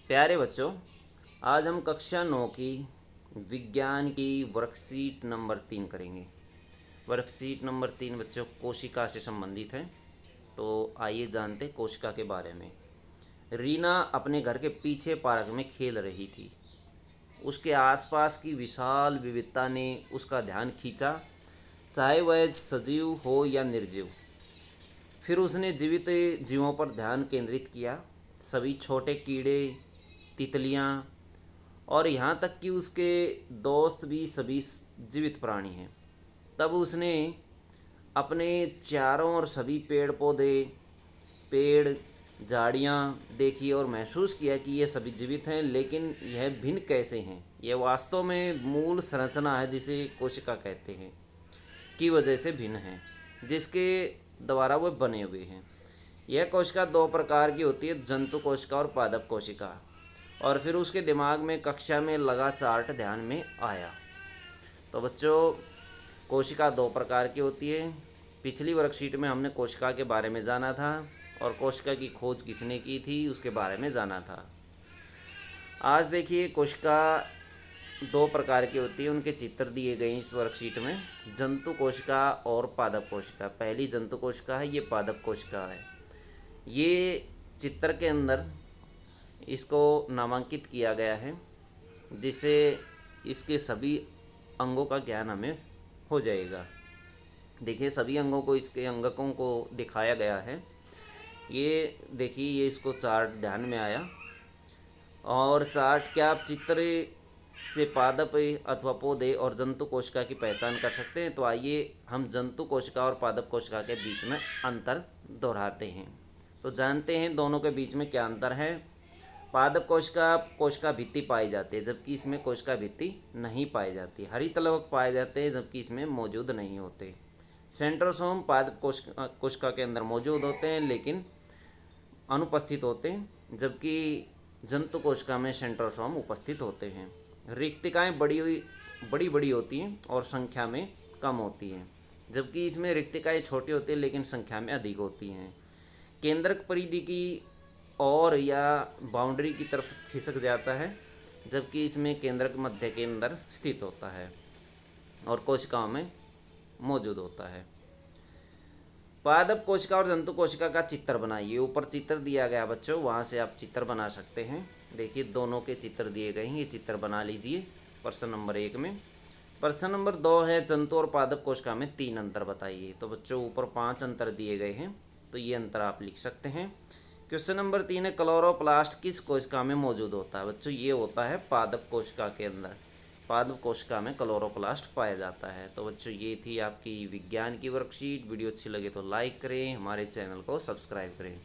प्यारे बच्चों, आज हम कक्षा 9 की विज्ञान की वर्कशीट नंबर 3 करेंगे। वर्कशीट नंबर 3 बच्चों कोशिका से संबंधित है। तो आइए जानते कोशिका के बारे में। रीना अपने घर के पीछे पार्क में खेल रही थी। उसके आसपास की विशाल विविधता ने उसका ध्यान खींचा, चाहे वह सजीव हो या निर्जीव। फिर उसने जीवित जीवों पर ध्यान केंद्रित किया। सभी छोटे कीड़े, तितलियाँ और यहाँ तक कि उसके दोस्त भी सभी जीवित प्राणी हैं। तब उसने अपने चारों ओर सभी पेड़ पौधे, पेड़, झाड़ियाँ देखी और महसूस किया कि ये सभी जीवित हैं, लेकिन यह भिन्न कैसे हैं। यह वास्तव में मूल संरचना है जिसे कोशिका कहते हैं की वजह से भिन्न है, जिसके द्वारा वह बने हुए हैं। यह कोशिका दो प्रकार की होती है, जंतु कोशिका और पादप कोशिका। और फिर उसके दिमाग में कक्षा में लगा चार्ट ध्यान में आया। तो बच्चों, कोशिका दो प्रकार की होती है। पिछली वर्कशीट में हमने कोशिका के बारे में जाना था और कोशिका की खोज किसने की थी उसके बारे में जाना था। आज देखिए, कोशिका दो प्रकार की होती है, उनके चित्र दिए गए इस वर्कशीट में। जंतु कोशिका और पादप कोशिका। पहली जंतु कोशिका है, ये पादप कोशिका है। ये चित्र के अंदर इसको नामांकित किया गया है, जिससे इसके सभी अंगों का ज्ञान हमें हो जाएगा। देखिए, सभी अंगों को, इसके अंगकों को दिखाया गया है। ये देखिए, ये इसको चार्ट ध्यान में आया। और चार्ट क्या आप चित्र से पादप अथवा पौधे और जंतु कोशिका की पहचान कर सकते हैं। तो आइए हम जंतु कोशिका और पादप कोशिका के बीच में अंतर दोहराते हैं। तो जानते हैं दोनों के बीच में क्या अंतर है। पादप कोशिका भित्ति पाई जाती है, जबकि इसमें कोशिका भित्ति नहीं पाई जाती। हरितलवक पाए जाते हैं, जबकि इसमें मौजूद नहीं होते। सेंट्रोसोम पादप कोशिका के अंदर मौजूद होते हैं, लेकिन अनुपस्थित होते हैं, जबकि जंतु कोशिका में सेंट्रोसोम उपस्थित होते हैं। रिक्तिकाएँ बड़ी बड़ी होती हैं और संख्या में कम होती हैं, जबकि इसमें रिक्तिकाएँ छोटी होती हैं लेकिन संख्या में अधिक होती हैं। केंद्रक परिधि की और या बाउंड्री की तरफ खिसक जाता है, जबकि इसमें केंद्रक मध्य के अंदर स्थित होता है और कोशिकाओं में मौजूद होता है। पादप कोशिका और जंतु कोशिका का चित्र बनाइए। ऊपर चित्र दिया गया बच्चों, वहाँ से आप चित्र बना सकते हैं। देखिए, दोनों के चित्र दिए गए हैं, ये चित्र बना लीजिए प्रश्न नंबर 1 में। प्रश्न नंबर 2 है, जंतु और पादप कोशिका में 3 अंतर बताइए। तो बच्चों, ऊपर 5 अंतर दिए गए हैं, तो ये अंतर आप लिख सकते हैं। क्वेश्चन नंबर 3 है, क्लोरोप्लास्ट किस कोशिका में मौजूद होता है। बच्चों, ये होता है पादप कोशिका के अंदर। पादप कोशिका में क्लोरोप्लास्ट पाया जाता है। तो बच्चों, ये थी आपकी विज्ञान की वर्कशीट। वीडियो अच्छी लगे तो लाइक करें, हमारे चैनल को सब्सक्राइब करें।